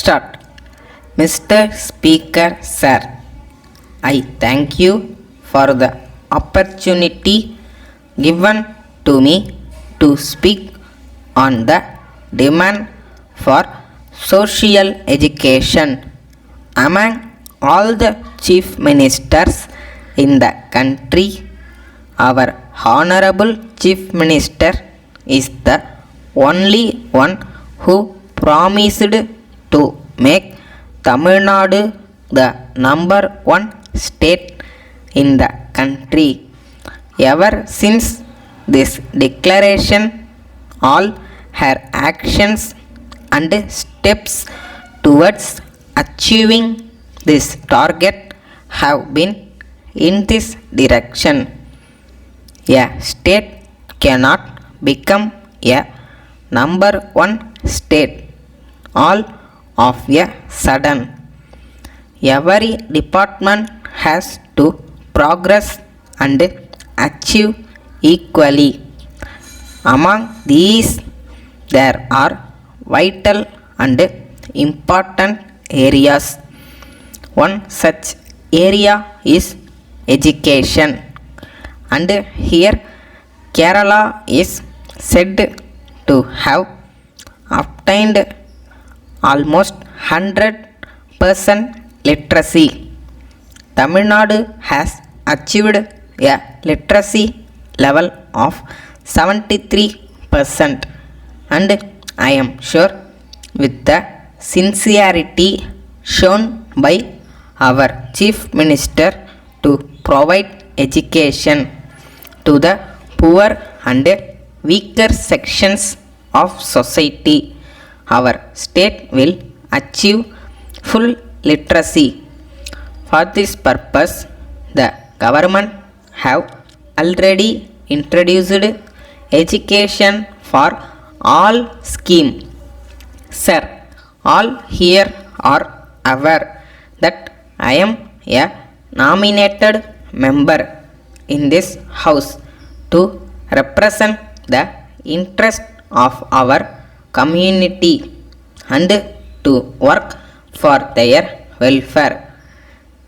Start. Mr. Speaker, Sir, I thank you for the opportunity given to me to speak on the demand for social education. Among all the chief ministers in the country, our Honorable Chief Minister is the only one who promised to make Tamil Nadu the number one state in the country. Ever since this declaration, all her actions and steps towards achieving this target have been in this direction. A state cannot become a number one state all of a sudden. Every department has to progress and achieve equally. Among these, there are vital and important areas. One such area is education, and here Kerala is said to have obtained almost 100% literacy. Tamil Nadu has achieved a literacy level of 73%, and I am sure with the sincerity shown by our Chief Minister to provide education to the poor and weaker sections of society, our state will achieve full literacy. For this purpose, the government have already introduced education for all scheme. Sir, all here are aware that I am a nominated member in this house to represent the interest of our community and to work for their welfare.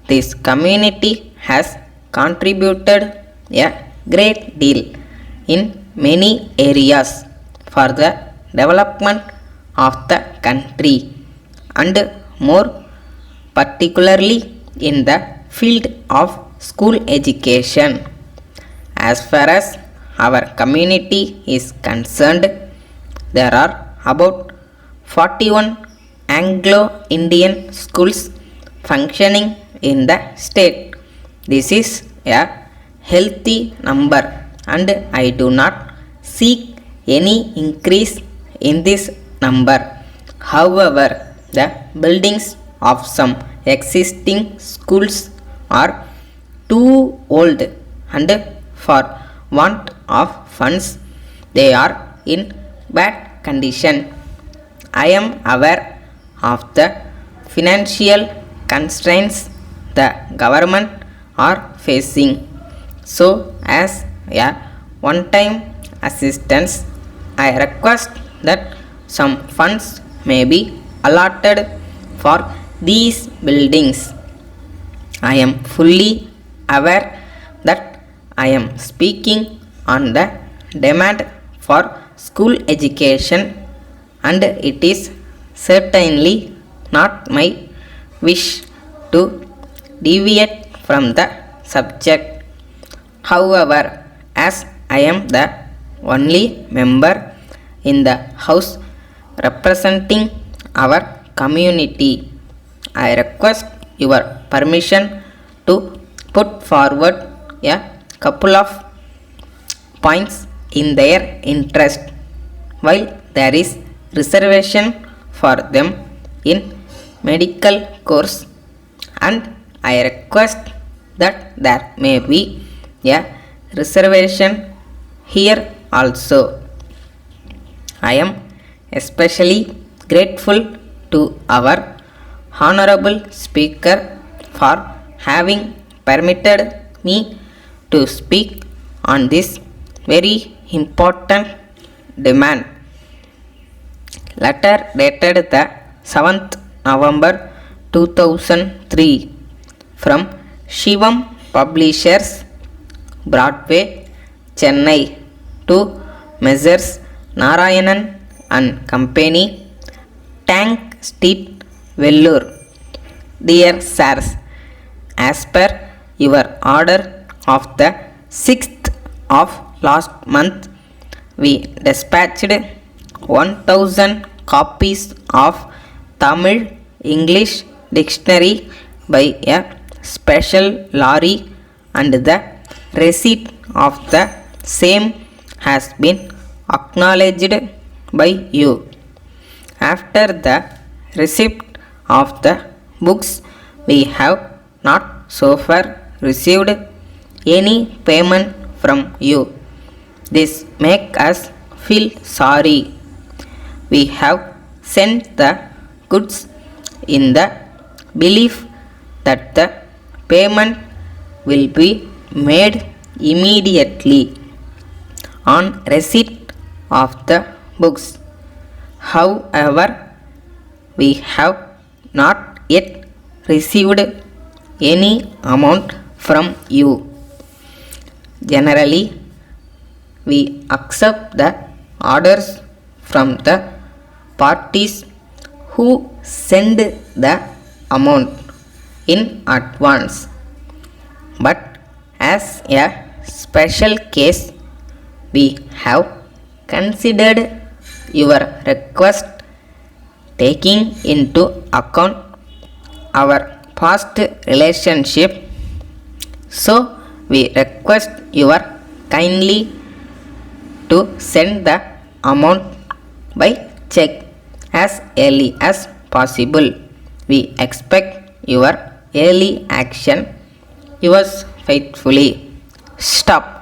This community has contributed a great deal in many areas for the development of the country, and more particularly in the field of school education. As far as our community is concerned, there are about 41 Anglo-Indian schools functioning in the state. This is a healthy number, and I do not seek any increase in this number. However, the buildings of some existing schools are too old, and for want of funds they are in bad condition. I am aware of the financial constraints the government are facing. So as a one-time assistance, I request that some funds may be allotted for these buildings. I am fully aware that I am speaking on the demand for school education, and it is certainly not my wish to deviate from the subject. However, as I am the only member in the house representing our community, I request your permission to put forward a couple of points in their interest. While there is reservation for them in medical course, and I request that there may be a reservation here also. I am especially grateful to our Honorable Speaker for having permitted me to speak on this very important demand. Letter dated the 7th November 2003 from Shivam Publishers, Broadway, Chennai to Messrs. Narayanan and Company, Tank Street, Vellore. Dear Sirs, as per your order of the 6th of last month, we dispatched 1000 copies of Tamil English dictionary by a special lorry, and the receipt of the same has been acknowledged by you. After the receipt of the books, we have not so far received any payment from you. This makes us feel sorry. We have sent the goods in the belief that the payment will be made immediately on receipt of the books. However, we have not yet received any amount from you. Generally, we accept the orders from the parties who send the amount in advance. But as a special case, we have considered your request, taking into account our past relationship. So we request your kindly to send the amount by check as early as possible. We expect your early action. Yours faithfully. Stop.